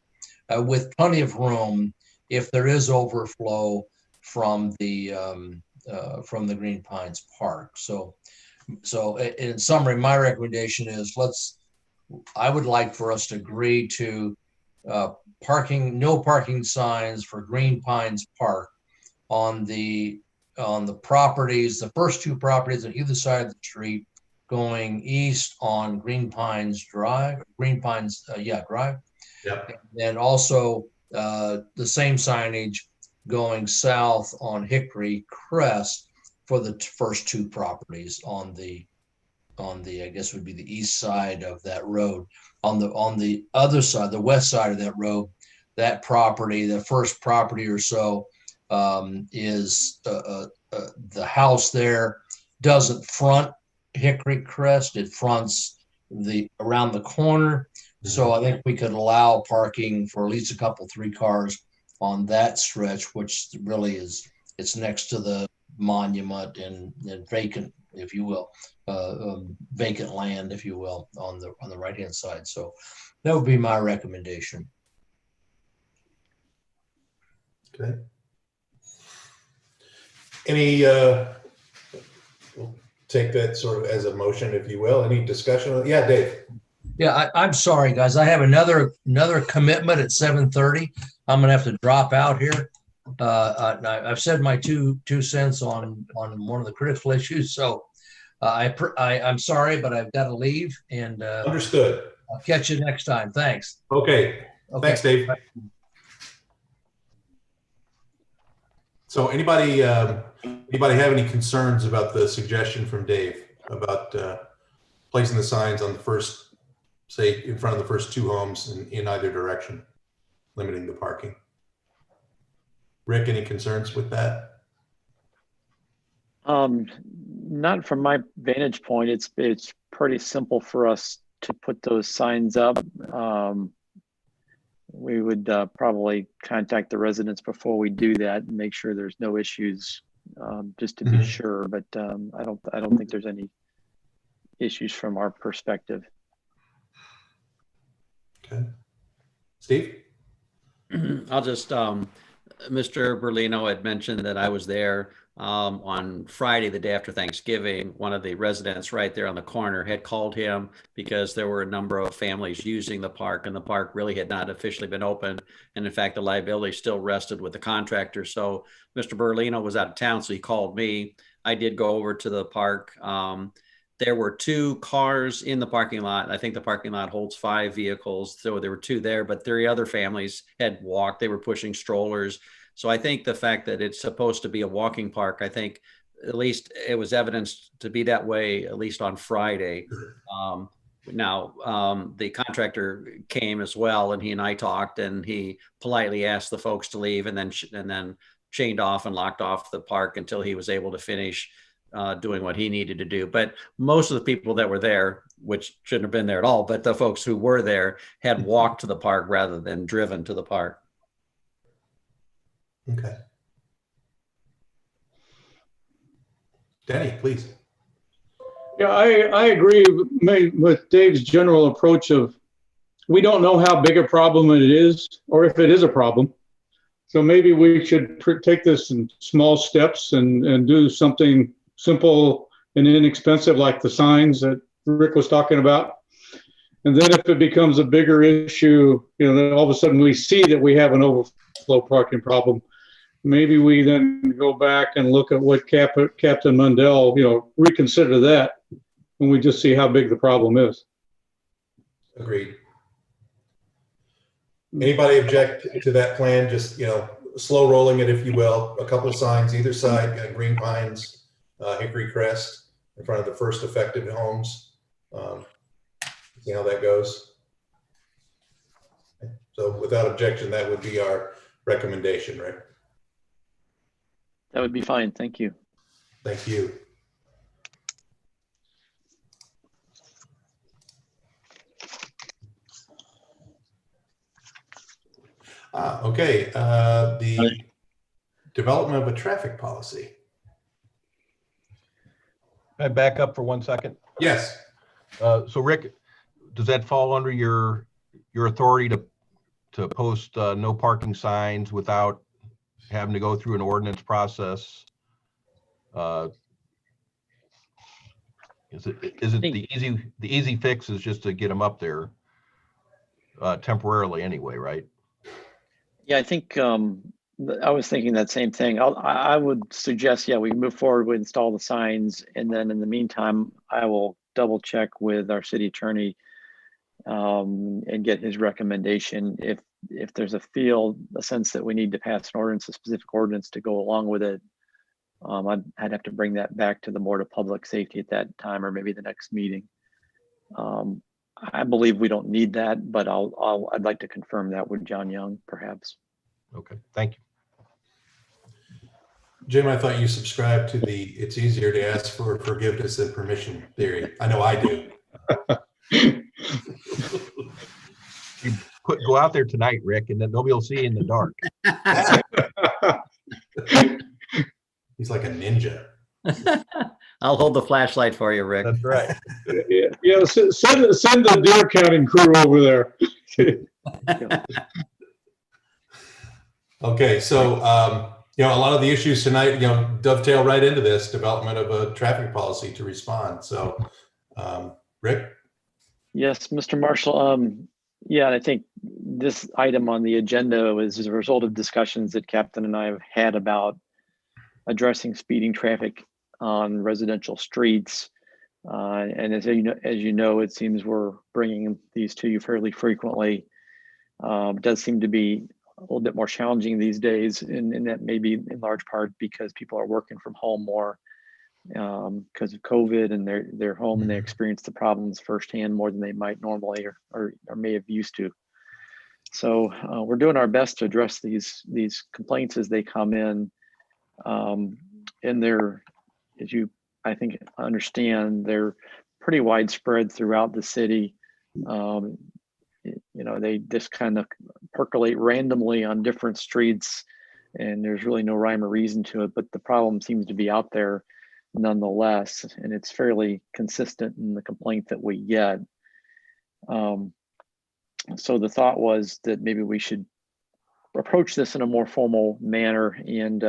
with plenty of room if there is overflow from the Green Pines Park. So in summary, my recommendation is I would like for us to agree to no parking signs for Green Pines Park on the properties, the first two properties on either side of the street, going east on Green Pines Drive. Drive. Yep. And also the same signage going south on Hickory Crest for the first two properties on the I guess would be the east side of that road. On the other side, the west side of that road, that property, the first property or so, is the house there doesn't front Hickory Crest, it fronts around the corner. So I think we could allow parking for at least a couple, 3 cars on that stretch, which really it's next to the monument and vacant, if you will, vacant land, if you will, on the right-hand side. So that would be my recommendation. Okay. We'll take that sort of as a motion, if you will. Any discussion? Yeah, Dave. Yeah, I'm sorry, guys. I have another commitment at 7:30. I'm gonna have to drop out here. I've said my two cents on one of the critical issues. So I'm sorry, but I've got to leave. And Understood. I'll catch you next time. Thanks. Okay. Thanks, Dave. So anybody have any concerns about the suggestion from Dave about placing the signs on the first, say, in front of the first 2 homes in either direction, limiting the parking? Rick, any concerns with that? Not from my vantage point. It's pretty simple for us to put those signs up. We would probably contact the residents before we do that and make sure there's no issues, just to be sure. But I don't think there's any issues from our perspective. Okay. Steve? I'll just, Mr. Berlino had mentioned that I was there on Friday, the day after Thanksgiving. One of the residents right there on the corner had called him because there were a number of families using the park, and the park really had not officially been opened. And in fact, the liability still rested with the contractor. So Mr. Berlino was out of town, so he called me. I did go over to the park. There were 2 cars in the parking lot. I think the parking lot holds 5 vehicles. So there were 2 there, but 3 other families had walked. They were pushing strollers. So I think the fact that it's supposed to be a walking park, I think at least it was evidenced to be that way, at least on Friday. The contractor came as well, and he and I talked, and he politely asked the folks to leave, and then chained off and locked off the park until he was able to finish doing what he needed to do. But most of the people that were there, which shouldn't have been there at all, but the folks who were there had walked to the park rather than driven to the park. Okay. Denny, please. Yeah, I agree with Dave's general approach of, we don't know how big a problem it is, or if it is a problem. So maybe we should take this in small steps and do something simple and inexpensive, like the signs that Rick was talking about. And then if it becomes a bigger issue, then all of a sudden we see that we have an overflow parking problem. Maybe we then go back and look at what Captain Mundell, reconsider that when we just see how big the problem is. Agreed. Anybody object to that plan? Just, slow rolling it, if you will. A couple of signs either side, Green Pines, Hickory Crest in front of the first affected homes. See how that goes. So without objection, that would be our recommendation, right? That would be fine. Thank you. Thank you. Okay, the development of a traffic policy. Can I back up for 1 second? Yes. So Rick, does that fall under your authority to post no parking signs without having to go through an ordinance process? Is it the easy fix is just to get them up there temporarily anyway, right? Yeah, I think I was thinking that same thing. I would suggest, yeah, we move forward with install the signs, and then in the meantime, I will double check with our city attorney and get his recommendation. If there's a sense that we need to pass an ordinance, a specific ordinance to go along with it, I'd have to bring that back to the Board of Public Safety at that time, or maybe the next meeting. I believe we don't need that, but I'd like to confirm that with John Young, perhaps. Okay, thank you. Jim, I thought you subscribed to the it's easier to ask for forgiveness than permission theory. I know I do. Go out there tonight, Rick, and then nobody will see you in the dark. He's like a ninja. I'll hold the flashlight for you, Rick. That's right. Yeah, send the deer counting crew over there. Okay, so a lot of the issues tonight, dovetail right into this development of a traffic policy to respond. So, Rick? Yes, Mr. Marshall. Yeah, I think this item on the agenda was as a result of discussions that Captain and I have had about addressing speeding traffic on residential streets. And as you know, it seems we're bringing these to you fairly frequently. It does seem to be a little bit more challenging these days, and that may be in large part because people are working from home more because of COVID, and they're home and they experience the problems firsthand more than they might normally or may have used to. So we're doing our best to address these complaints as they come in. And they're, as you I think understand, they're pretty widespread throughout the city. They just kind of percolate randomly on different streets, and there's really no rhyme or reason to it, but the problem seems to be out there nonetheless, and it's fairly consistent in the complaint that we get. So the thought was that maybe we should approach this in a more formal manner and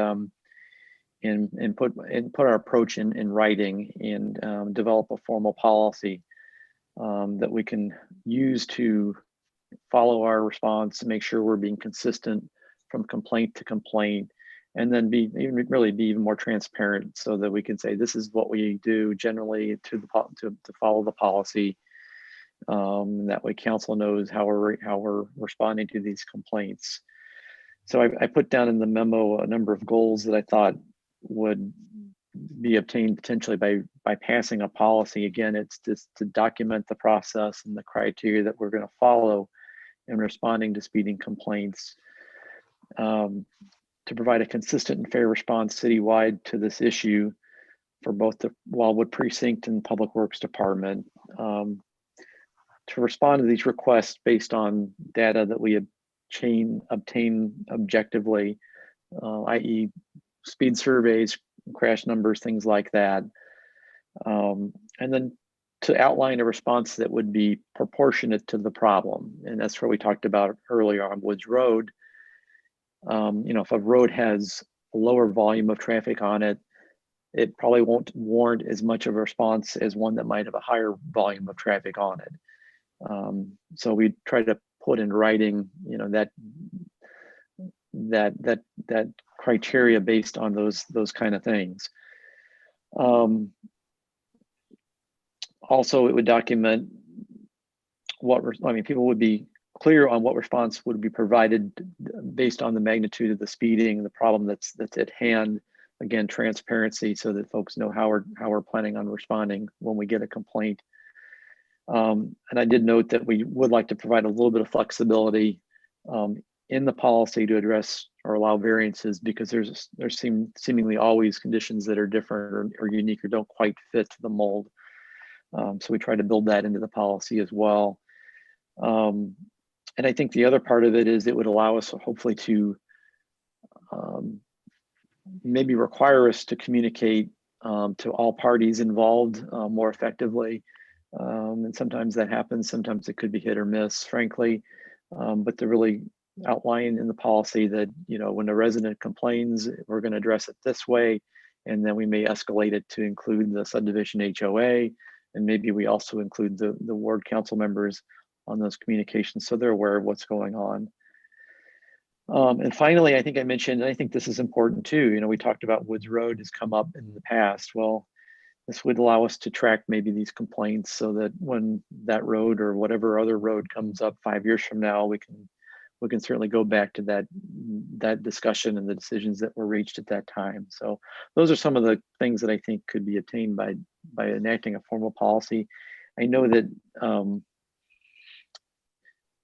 put our approach in writing and develop a formal policy that we can use to follow our response, make sure we're being consistent from complaint to complaint, and then be even more transparent so that we can say this is what we do generally to follow the policy. That way council knows how we're responding to these complaints. So I put down in the memo a number of goals that I thought would be obtained potentially by passing a policy. Again, it's just to document the process and the criteria that we're going to follow in responding to speeding complaints, to provide a consistent and fair response citywide to this issue for both the Wildwood Precinct and Public Works Department, to respond to these requests based on data that we obtain objectively i.e. speed surveys, crash numbers, things like that. And then to outline a response that would be proportionate to the problem. And that's what we talked about earlier on Woods Road. If a road has a lower volume of traffic on it, it probably won't warrant as much of a response as one that might have a higher volume of traffic on it. So we try to put in writing, that criteria based on those kind of things. Also, it would document people would be clear on what response would be provided based on the magnitude of the speeding, the problem that's at hand. Again, transparency so that folks know how we're planning on responding when we get a complaint. And I did note that we would like to provide a little bit of flexibility in the policy to address or allow variances, because there's seemingly always conditions that are different or unique or don't quite fit the mold. So we try to build that into the policy as well. And I think the other part of it is it would allow us hopefully to maybe require us to communicate to all parties involved more effectively. And sometimes that happens, sometimes it could be hit or miss, frankly. But to really outline in the policy that, when a resident complains, we're going to address it this way, and then we may escalate it to include the subdivision HOA, and maybe we also include the ward council members on those communications so they're aware of what's going on. And finally, I think I mentioned, and I think this is important too, we talked about Woods Road has come up in the past. Well, this would allow us to track maybe these complaints so that when that road or whatever other road comes up 5 years from now, we can certainly go back to that discussion and the decisions that were reached at that time. So those are some of the things that I think could be attained by enacting a formal policy. I know that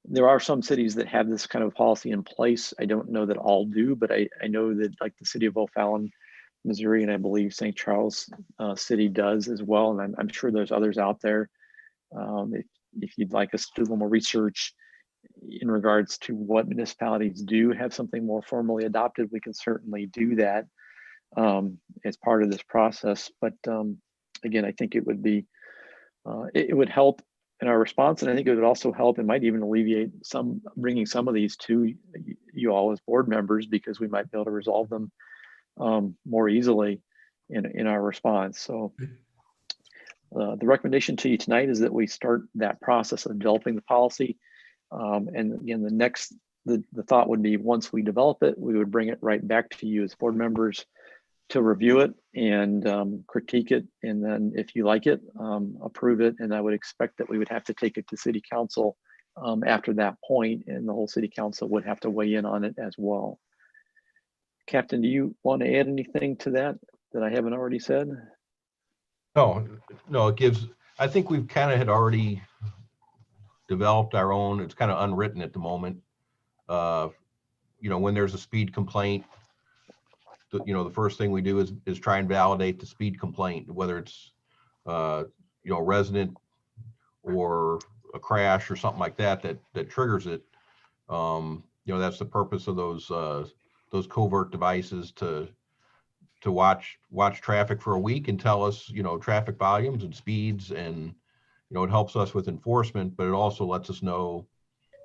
there are some cities that have this kind of policy in place. I don't know that all do, but I know that like the city of O'Fallon, Missouri, and I believe St. Charles City does as well. And I'm sure there's others out there. If you'd like us to do a little more research in regards to what municipalities do have something more formally adopted, we can certainly do that as part of this process. But again, I think it would be, it would help in our response. And I think it would also help, and might even alleviate bringing some of these to you all as board members, because we might be able to resolve them more easily in our response. So the recommendation to you tonight is that we start that process of developing the policy. And again, the thought would be, once we develop it, we would bring it right back to you as board members to review it and critique it. And then if you like it, approve it. And I would expect that we would have to take it to city council after that point, and the whole city council would have to weigh in on it as well. Captain, do you want to add anything to that I haven't already said? No, it gives, I think we've kind of had already developed our own, it's kind of unwritten at the moment. When there's a speed complaint, the first thing we do is try and validate the speed complaint, whether it's, a resident or a crash or something like that triggers it. That's the purpose of those covert devices to watch traffic for a week and tell us, traffic volumes and speeds, and it helps us with enforcement, but it also lets us know,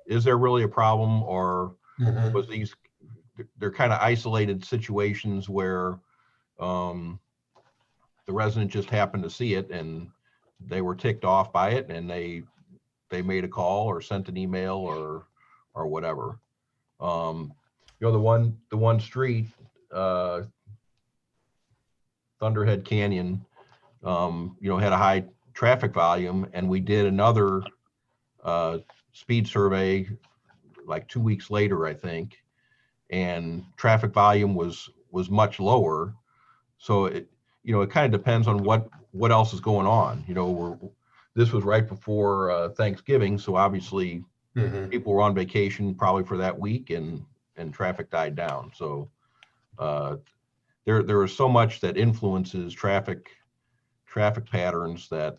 is there really a problem, or was they're kind of isolated situations where the resident just happened to see it and they were ticked off by it, and they made a call or sent an email or whatever. The one street, Thunderhead Canyon, had a high traffic volume, and we did another speed survey like 2 weeks later, I think, and traffic volume was much lower. So it kind of depends on what else is going on. This was right before Thanksgiving, so obviously people were on vacation probably for that week, and traffic died down. So there is so much that influences traffic patterns that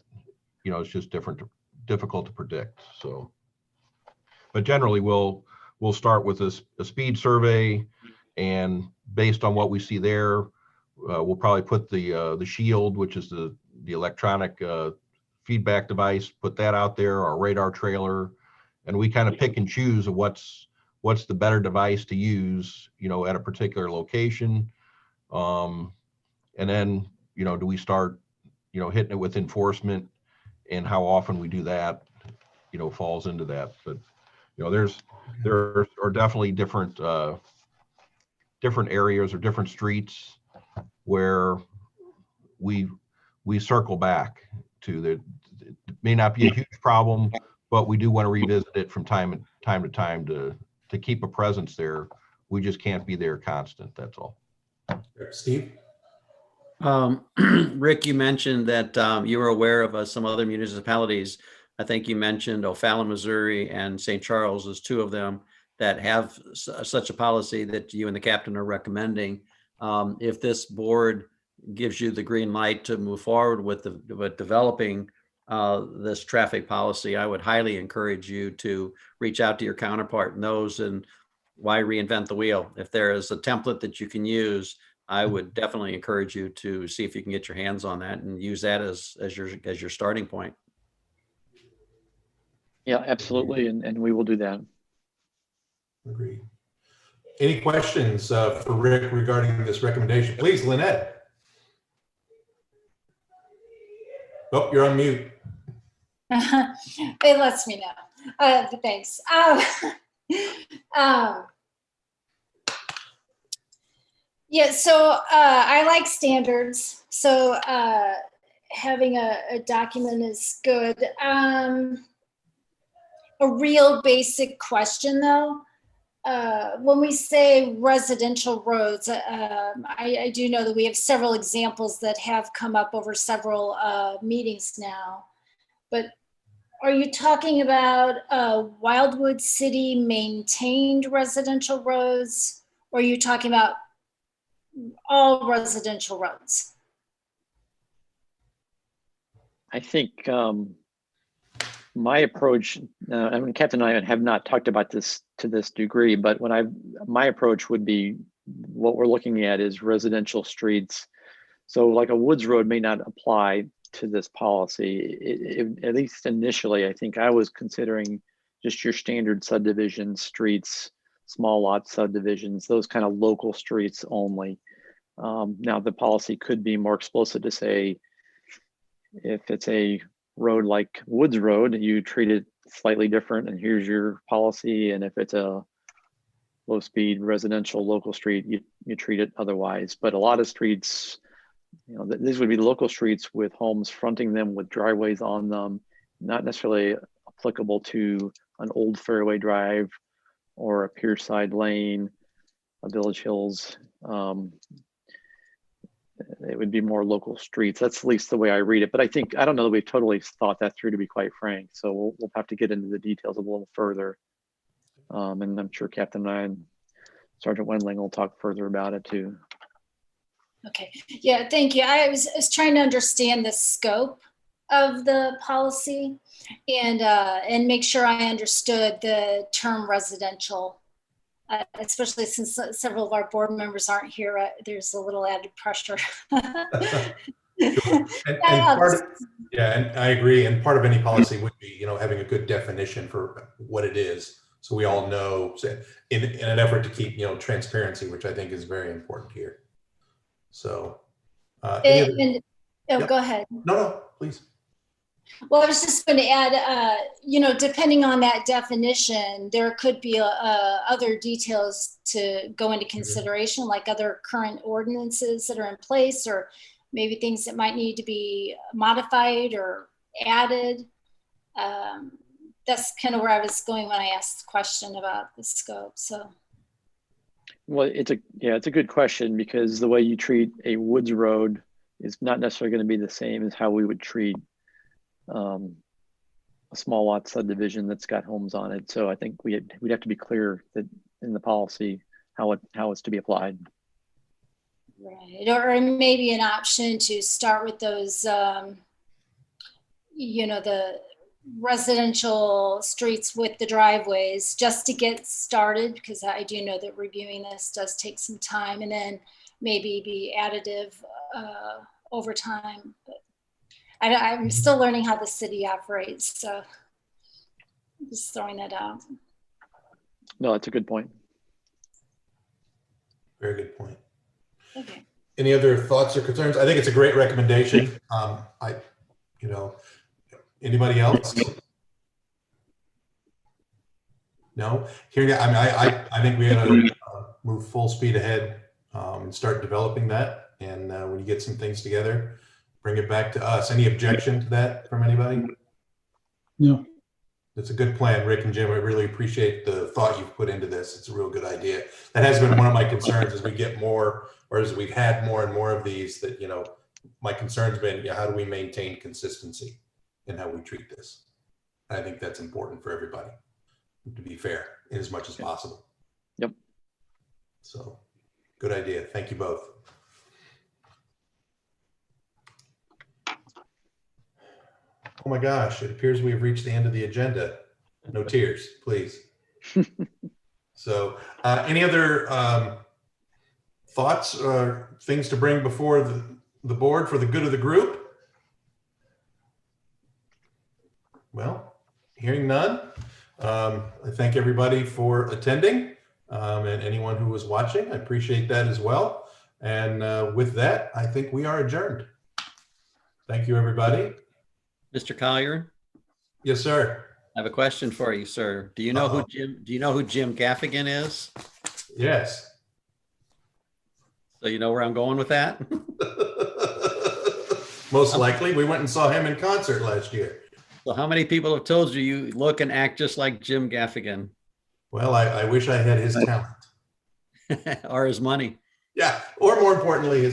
it's just difficult to predict. So, but generally we'll start with a speed survey, And based on what we see there, we'll probably put the shield, which is the electronic feedback device, put that out there, our radar trailer, and we kind of pick and choose of what's the better device to use, at a particular location. And then, do we start, hitting it with enforcement, and how often we do that, falls into that. But, there are definitely different areas or different streets where we circle back to. It may not be a huge problem, but we do want to revisit it from time to time to keep a presence there. We just can't be there constant. That's all. Steve? Rick, you mentioned that you were aware of some other municipalities. I think you mentioned O'Fallon, Missouri, and St. Charles as two of them that have such a policy that you and the captain are recommending. If this board gives you the green light to move forward with developing this traffic policy, I would highly encourage you to reach out to your counterpart in those, and why reinvent the wheel? If there is a template that you can use, I would definitely encourage you to see if you can get your hands on that and use that as your starting point. Yeah, absolutely. And we will do that. Agreed. Any questions for Rick regarding this recommendation? Please, Lynette. Oh, you're on mute. It lets me know. Thanks. Yeah, so I like standards. So having a document is good. A real basic question though, when we say residential roads, I do know that we have several examples that have come up over several meetings now, but are you talking about Wildwood City maintained residential roads, or are you talking about all residential roads? I think my approach, I mean, Captain and I have not talked about this to this degree, but my approach would be, what we're looking at is residential streets. So like a Woods Road may not apply to this policy. At least initially, I think I was considering just your standard subdivision streets, small lot subdivisions, those kind of local streets only. Now the policy could be more explicit to say, if it's a road like Woods Road, you treat it slightly different, and here's your policy. And if it's a low speed residential local street, you treat it otherwise. But a lot of streets, these would be local streets with homes fronting them with driveways on them, not necessarily applicable to an old Fairway Drive or a Pierside Lane, a Village Hills. It would be more local streets. That's at least the way I read it. But I don't know that we've totally thought that through, to be quite frank. So we'll have to get into the details a little further. And I'm sure Captain and I and Sergeant Wendling will talk further about it too. Okay, yeah, thank you. I was trying to understand the scope of the policy and make sure I understood the term residential. Especially since several of our board members aren't here, there's a little added pressure. And I agree. And part of any policy would be, having a good definition for what it is, so we all know, in an effort to keep, transparency, which I think is very important here. So, Go ahead. No, please. Well, I was just going to add, depending on that definition, there could be other details to go into consideration, like other current ordinances that are in place, or maybe things that might need to be modified or added. That's kind of where I was going when I asked the question about the scope. So, well, it's a good question, because the way you treat a Woods Road is not necessarily going to be the same as how we would treat a small lot subdivision that's got homes on it. So I think we'd have to be clear that in the policy how it's to be applied. Right, or maybe an option to start with those, the residential streets with the driveways just to get started, because I do know that reviewing this does take some time, and then maybe be additive over time. But I'm still learning how the city operates, so just throwing that out. No, that's a good point. Very good point. Okay. Any other thoughts or concerns? I think it's a great recommendation. Anybody else? No? Hearing that, I think we ought to move full speed ahead and start developing that. And when you get some things together, bring it back to us. Any objection to that from anybody? No. It's a good plan, Rick and Jim. I really appreciate the thought you've put into this. It's a real good idea. That has been one of my concerns as we get more, or as we've had more and more of these, that, my concern's been, how do we maintain consistency in how we treat this? And I think that's important for everybody, to be fair in as much as possible. Yep. So good idea. Thank you both. Oh my gosh, it appears we have reached the end of the agenda. No tears, please. So any other thoughts or things to bring before the board for the good of the group? Well, hearing none, I thank everybody for attending and anyone who was watching. I appreciate that as well. And with that, I think we are adjourned. Thank you, everybody. Mr. Collier, Yes, sir. I have a question for you, sir. Do you know who Jim Gaffigan is? Yes. So you know where I'm going with that? Most likely. We went and saw him in concert last year. So how many people have told you you look and act just like Jim Gaffigan? Well, I wish I had his talent. Or his money? Yeah. Or more importantly, his